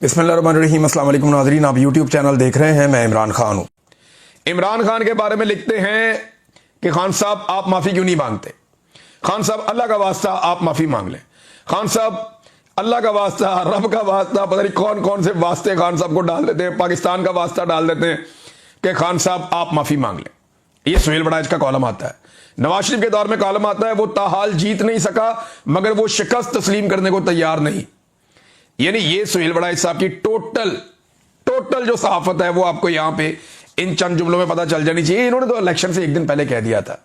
बिस्मिल्लाहिर्रहमानिर्रहीम। अस्सलाम वालेकुम नाज़रीन, आप यूट्यूब चैनल देख रहे हैं। मैं इमरान खान हूं। इमरान खान के बारे में लिखते हैं कि खान साहब आप माफी क्यों नहीं मांगते। खान साहब अल्लाह का वास्ता आप माफी मांग लें। खान साहब अल्लाह का वास्ता, रब का वास्ता, पता नहीं कौन कौन से वास्ते खान साहब को डाल देते हैं, पाकिस्तान का वास्ता डाल देते हैं कि खान साहब आप माफी मांग लें। ये सुहेल बड़ाइच का कॉलम आता है, नवाज शरीफ के दौर में कॉलम आता है, वो ताहाल जीत नहीं सका मगर वो शिकस्त तस्लीम करने को तैयार नहीं। यानी ये सुहेल बड़ाइच साहब की टोटल जो सहाफत है वो आपको यहां पे इन चंद जुमलों में पता चल जानी चाहिए। इन्होंने तो इलेक्शन से एक दिन पहले कह दिया था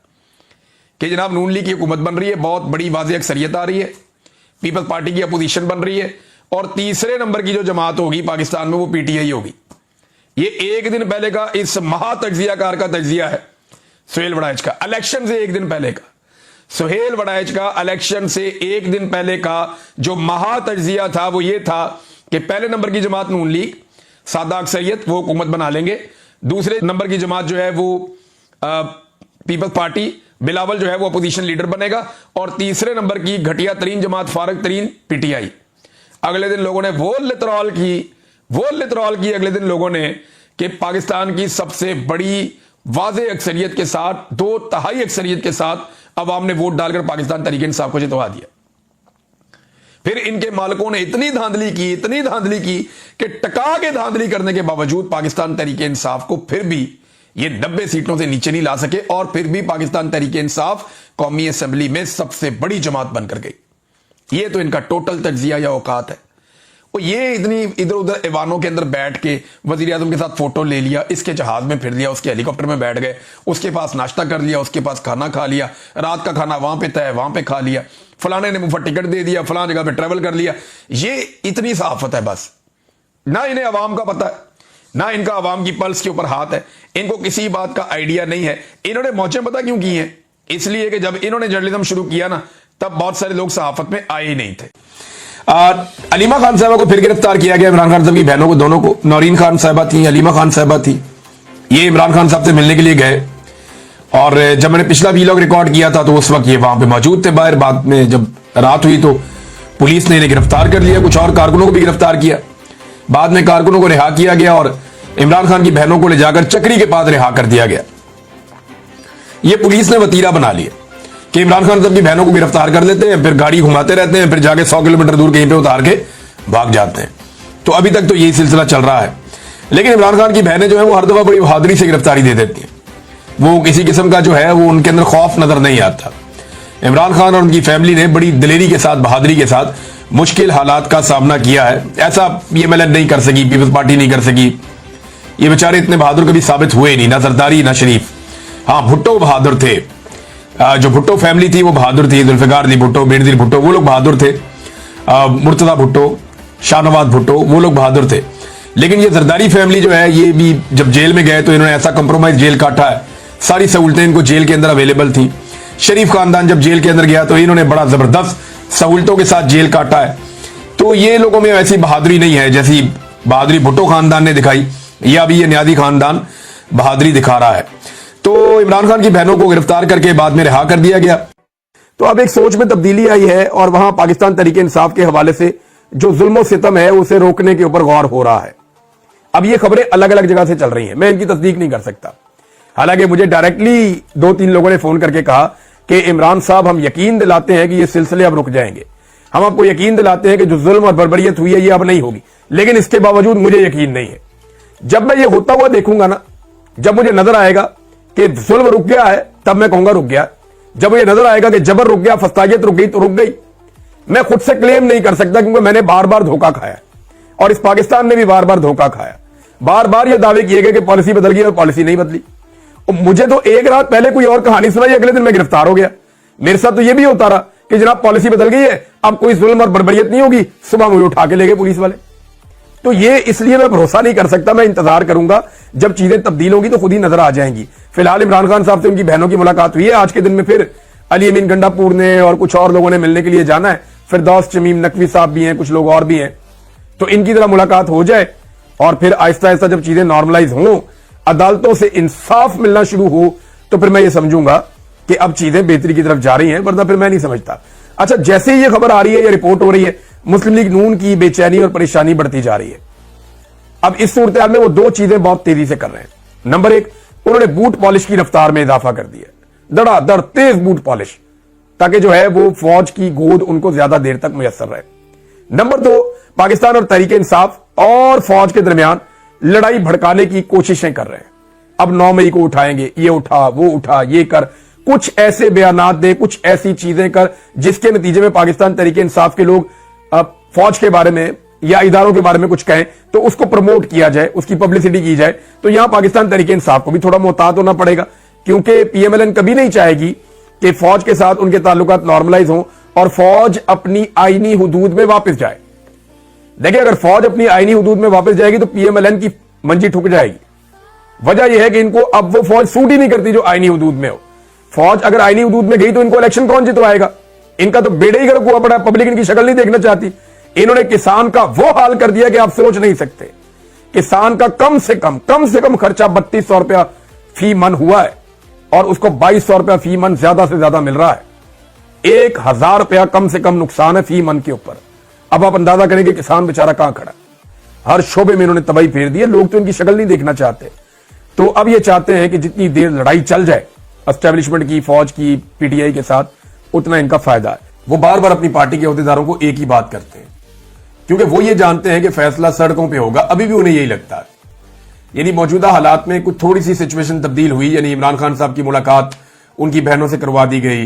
कि जनाब नून लीग की हुकूमत बन रही है, बहुत बड़ी वाज़ेह अक्सरियत आ रही है, पीपल्स पार्टी की अपोजिशन बन रही है और तीसरे नंबर की जो जमात होगी पाकिस्तान में वो पीटीआई होगी। ये एक दिन पहले का इस महा तज्जियाकार का तज्जिया है सुहेल बड़ाइच का, इलेक्शन से एक दिन पहले का। सुहेल बड़ाइच का इलेक्शन से एक दिन पहले का जो महा तज्जिया था वो ये था कि पहले नंबर की जमात नून लीग, सादा अक्सरियत, वो हुकूमत बना लेंगे। दूसरे नंबर की जमात जो है वो पीपल्स पार्टी, बिलावल जो है वो अपोजिशन लीडर बनेगा और तीसरे नंबर की घटिया तरीन जमात, फारग तरीन पीटीआई। अगले दिन लोगों ने वो लितरॉल की अगले दिन लोगों ने कि पाकिस्तान की सबसे बड़ी वाज़ेह अक्सरियत के साथ, 2/3 अक्सरियत के साथ अवाम ने वोट डालकर पाकिस्तान तहरीक इंसाफ को जितवा दिया। फिर इनके मालिकों ने इतनी धांधली की कि टका के धांधली करने के बावजूद पाकिस्तान तहरीक इंसाफ को फिर भी ये 90 सीटों से नीचे नहीं ला सके और फिर भी पाकिस्तान तहरीक इंसाफ कौमी असेंबली में सबसे बड़ी जमात बनकर गई। ये तो इनका टोटल तज्जिया या औकात है। और ये इतनी इधर उधर ऐवानों के अंदर बैठ के वजीर आजम के साथ फोटो ले लिया, इसके जहाज में फिर लिया, उसके हेलीकॉप्टर में बैठ गए, उसके पास नाश्ता कर लिया, उसके पास खाना खा लिया, रात का खाना वहां पे तय वहां पे खा लिया, फलाने ने मुफ्त टिकट दे दिया, फलां जगह पे ट्रेवल कर लिया। ये इतनी सहाफत है बस। ना इन्हें अवाम का पता है, ना इनका अवाम की पल्स के ऊपर हाथ है, इनको किसी बात का आइडिया नहीं है। इन्होंने मौजें पता क्यों की हैं? इसलिए कि जब इन्होंने जर्नलिज्म शुरू किया ना तब बहुत सारे लोग सहाफत में आए ही नहीं थे। अलीमा खान साहबा को फिर गिरफ्तार किया गया, इमरान खान साहब की बहनों को, दोनों को। नौरीन खान साहबा थी, अलीमा खान साहबा थी। ये इमरान खान साहब से मिलने के लिए गए और जब मैंने पिछला वीलॉग रिकॉर्ड किया था तो उस वक्त ये वहां पे मौजूद थे बाहर। बाद में जब रात हुई तो पुलिस ने इन्हें गिरफ्तार कर लिया, कुछ और कारकुनों को भी गिरफ्तार किया। बाद में कारकुनों को रिहा किया गया और इमरान खान की बहनों को ले जाकर चक्री के पास रिहा कर दिया गया। ये पुलिस ने वतीरा बना लिया कि इमरान खान साहब की बहनों को गिरफ्तार कर लेते हैं, फिर गाड़ी घुमाते रहते हैं, फिर जाके 100 किलोमीटर दूर कहीं पे उतार के भाग जाते हैं। तो अभी तक तो यही सिलसिला चल रहा है। लेकिन इमरान खान की बहनें जो है वो हर दफा बड़ी बहादुरी से गिरफ्तारी दे देती हैं। वो किसी किस्म का जो है वो उनके अंदर खौफ नजर नहीं आता। इमरान खान और उनकी फैमिली ने बड़ी दिलेरी के साथ, बहादुरी के साथ मुश्किल हालात का सामना किया है। ऐसा ये MLN नहीं कर सकी, पीपल्स पार्टी नहीं कर सकी। ये बेचारे इतने बहादुर कभी साबित हुए नहीं, ना जरदारी ना शरीफ। हाँ, भुट्टो बहादुर थे, जो भुट्टो फैमिली थी वो बहादुर थी, जुल्फिकार अली भुट्टो, बेनजीर भुट्टो, वो लोग बहादुर थे। मुर्तजा भुट्टो, शाहनवाज भुट्टो, वो लोग बहादुर थे। लेकिन ये जरदारी फैमिली जो है ये भी जब जेल में गए तो इन्होंने ऐसा कंप्रोमाइज जेल काटा है, सारी सहूलतें इनको जेल के अंदर अवेलेबल थी। शरीफ खानदान जब जेल के अंदर गया तो इन्होंने बड़ा जबरदस्त सहूलतों के साथ जेल काटा है। तो ये लोगों में ऐसी बहादुरी नहीं है जैसी बहादुरी भुट्टो खानदान ने दिखाई, या अभी ये न्याजी खानदान बहादुरी दिखा रहा है। तो इमरान खान की बहनों को गिरफ्तार करके बाद में रिहा कर दिया गया। तो अब एक सोच में तब्दीली आई है और वहां पाकिस्तान तहरीक इंसाफ के हवाले से जो जुल्म सितम है उसे रोकने के ऊपर गौर हो रहा है। अब ये खबरें अलग अलग जगह से चल रही हैं, मैं इनकी तस्दीक नहीं कर सकता। हालांकि मुझे डायरेक्टली 2-3 लोगों ने फोन करके कहा कि इमरान साहब हम यकीन दिलाते हैं कि ये सिलसिले अब रुक जाएंगे, हम आपको यकीन दिलाते हैं कि जो जुल्म और बर्बरियत हुई है ये अब नहीं होगी। लेकिन इसके बावजूद मुझे यकीन नहीं है। जब मैं ये होता हुआ देखूंगा ना, जब मुझे नजर आएगा कि जुल्म रुक गया है तब मैं कहूंगा रुक गया। जब मुझे नजर आएगा कि जबर रुक गया, फस्तायत रुक गई तो रुक गई। मैं खुद से क्लेम नहीं कर सकता क्योंकि मैंने बार बार धोखा खाया और इस पाकिस्तान ने भी बार बार धोखा खाया। बार बार ये दावे किए गए कि पॉलिसी बदल गई और पॉलिसी नहीं बदली। और मुझे तो एक रात पहले कोई और कहानी सुनाई, अगले दिन मैं गिरफ्तार हो गया। मेरे साथ तो यह भी होता रहा कि जनाब पॉलिसी बदल गई है, अब कोई जुल्म और बर्बरियत नहीं होगी, सुबह मुझे उठा के ले गए पुलिस वाले। तो ये इसलिए मैं भरोसा नहीं कर सकता, मैं इंतजार करूंगा जब चीजें तब्दील होंगी तो खुद ही नजर आ जाएंगी। फिलहाल इमरान खान साहब से उनकी बहनों की मुलाकात हुई है। आज के दिन में फिर अली अमीन गंडापुर ने और कुछ और लोगों ने मिलने के लिए जाना है। फिरदौस शमीम नकवी साहब भी हैं, कुछ लोग और भी हैं। तो इनकी जरा मुलाकात हो जाए और फिर आहिस्ता आहिस्ता जब चीजें नॉर्मलाइज हों, अदालतों से इंसाफ मिलना शुरू हो, तो फिर मैं ये समझूंगा कि अब चीजें बेहतरी की तरफ जा रही हैं, वरना फिर मैं नहीं समझता। अच्छा, जैसे ही ये खबर आ रही है, ये रिपोर्ट हो रही है, मुस्लिम लीग नून की बेचैनी और परेशानी बढ़ती जा रही है। अब इस सूरत हाल में वो दो चीजें बहुत तेजी से कर रहे हैं। नंबर एक, उन्होंने बूट पॉलिश की रफ्तार में इजाफा कर दिया, धड़ाधड़ तेज बूट पॉलिश, ताकि जो है वो फौज की गोद उनको ज्यादा देर तक मुयस्सर रहे। नंबर दो, पाकिस्तान और तहरीक इंसाफ और फौज के दरमियान लड़ाई भड़काने की कोशिशें कर रहे हैं। अब 9 मई को उठाएंगे, ये उठा वो उठा, ये कर, कुछ ऐसे बयानात दे, कुछ ऐसी चीजें कर जिसके नतीजे में पाकिस्तान तहरीक इंसाफ के लोग फौज के बारे में या इदारों के बारे में कुछ कहें तो उसको प्रमोट किया जाए, उसकी पब्लिसिटी की जाए। तो यहां पाकिस्तान तहरीक इंसाफ को भी थोड़ा मोहतात होना पड़ेगा, क्योंकि पीएमएलएन कभी नहीं चाहेगी कि फौज के साथ उनके ताल्लुकात नॉर्मलाइज हों और फौज अपनी आईनी हुदूद में वापस जाए। देखिए, अगर फौज अपनी आईनी हुदूद में वापस जाएगी तो पीएमएलएन की मंजी ठुक जाएगी। वजह यह है कि इनको अब वो फौज सूट ही नहीं करती जो आईनी हुदूद में हो। फौज अगर आईनी हुदूद में गई तो इनको इलेक्शन कौन जितवाएगा? इनका तो बेड़ा ही गर्क हुआ पड़ा, पब्लिक इनकी शक्ल नहीं देखना चाहती। इन्होंने किसान का वो हाल कर दिया कि आप सोच नहीं सकते। किसान का कम से कम खर्चा 3200 रुपया फी मन हुआ है और उसको 2200 रुपया फी मन ज्यादा से ज्यादा मिल रहा है। 1000 रुपया कम से कम नुकसान है फी मन के ऊपर। अब आप अंदाजा करें कि किसान बेचारा कहां खड़ा। हर शोबे में इन्होंने तबाही फेर दी है। लोग तो इनकी शक्ल नहीं देखना चाहते। तो अब ये चाहते हैं कि जितनी देर लड़ाई चल जाए एस्टेब्लिशमेंट की, फौज की, पीटीआई के साथ, उतना इनका फायदा है। वो बार बार अपनी पार्टी के अहदेदारों को एक ही बात करते हैं, क्योंकि वो ये जानते हैं कि फैसला सड़कों पे होगा। अभी भी उन्हें यही लगता है। यानी मौजूदा हालात में कुछ थोड़ी सी सिचुएशन तब्दील हुई, यानी इमरान खान साहब की मुलाकात उनकी बहनों से करवा दी गई।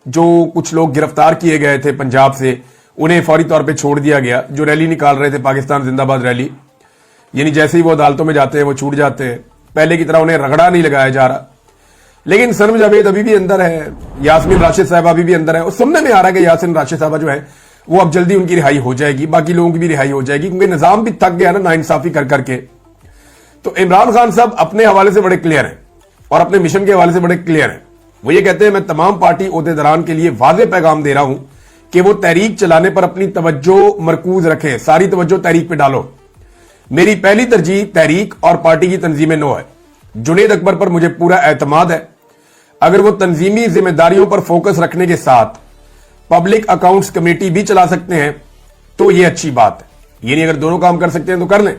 जो कुछ लोग गिरफ्तार किए गए थे पंजाब से, उन्हें फौरी तौर पे छोड़ दिया गया। जो रैली निकाल रहे थे, पाकिस्तान जिंदाबाद रैली, यानी जैसे ही वो अदालतों में जाते हैं वो छूट जाते हैं। पहले की तरह उन्हें रगड़ा नहीं लगाया जा रहा। लेकिन सनम जावेद अभी भी अंदर है, यास्मीन राशिद साहब अभी भी अंदर है। और सुनने में आ रहा है कि यास्मीन राशिद साहब जो है वो अब जल्दी उनकी रिहाई हो जाएगी, बाकी लोगों की भी रिहाई हो जाएगी, क्योंकि निजाम भी थक गया ना नाइंसाफी कर करके। तो इमरान खान साहब अपने हवाले से बड़े क्लियर हैं और अपने मिशन के हवाले से बड़े क्लियर हैं। वो ये कहते हैं, मैं तमाम पार्टी ओहदेदारान के लिए वाज़ेह पैगाम दे रहा हूं कि वो तहरीक चलाने पर अपनी तवज्जो मरकूज रखें, सारी तवज्जो तहरीक पे डालो। मेरी पहली तरजीह तहरीक और पार्टी की तंजीमें नो है। जुनेद अकबर पर मुझे पूरा एतमाद है। अगर वो तंजीमी जिम्मेदारियों पर फोकस रखने के साथ पब्लिक अकाउंट्स कमेटी भी चला सकते हैं तो ये अच्छी बात है। यानी अगर दोनों काम कर सकते हैं तो कर लें।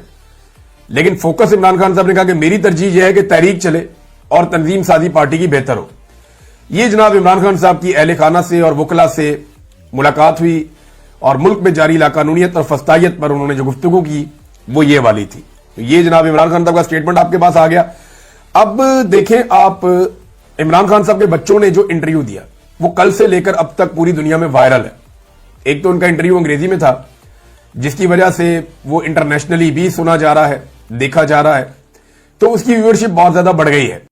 लेकिन फोकस इमरान खान साहब ने कहा कि मेरी तरजीह यह है कि तहरीक चले और तंजीम साजी पार्टी की बेहतर हो। ये जनाब इमरान खान साहब की अहले खाना से और वकला से मुलाकात हुई और मुल्क में जारी लाकानूनियत और फस्तायत पर उन्होंने जो गुफ्तगू की वो ये वाली थी। तो ये जनाब इमरान खान साहब का स्टेटमेंट आपके पास आ गया। अब देखें आप, इमरान खान साहब के बच्चों ने जो इंटरव्यू दिया वो कल से लेकर अब तक पूरी दुनिया में वायरल है। एक तो उनका इंटरव्यू अंग्रेजी में था, जिसकी वजह से वो इंटरनेशनली भी सुना जा रहा है, देखा जा रहा है, तो उसकी व्यूअरशिप बहुत ज्यादा बढ़ गई है।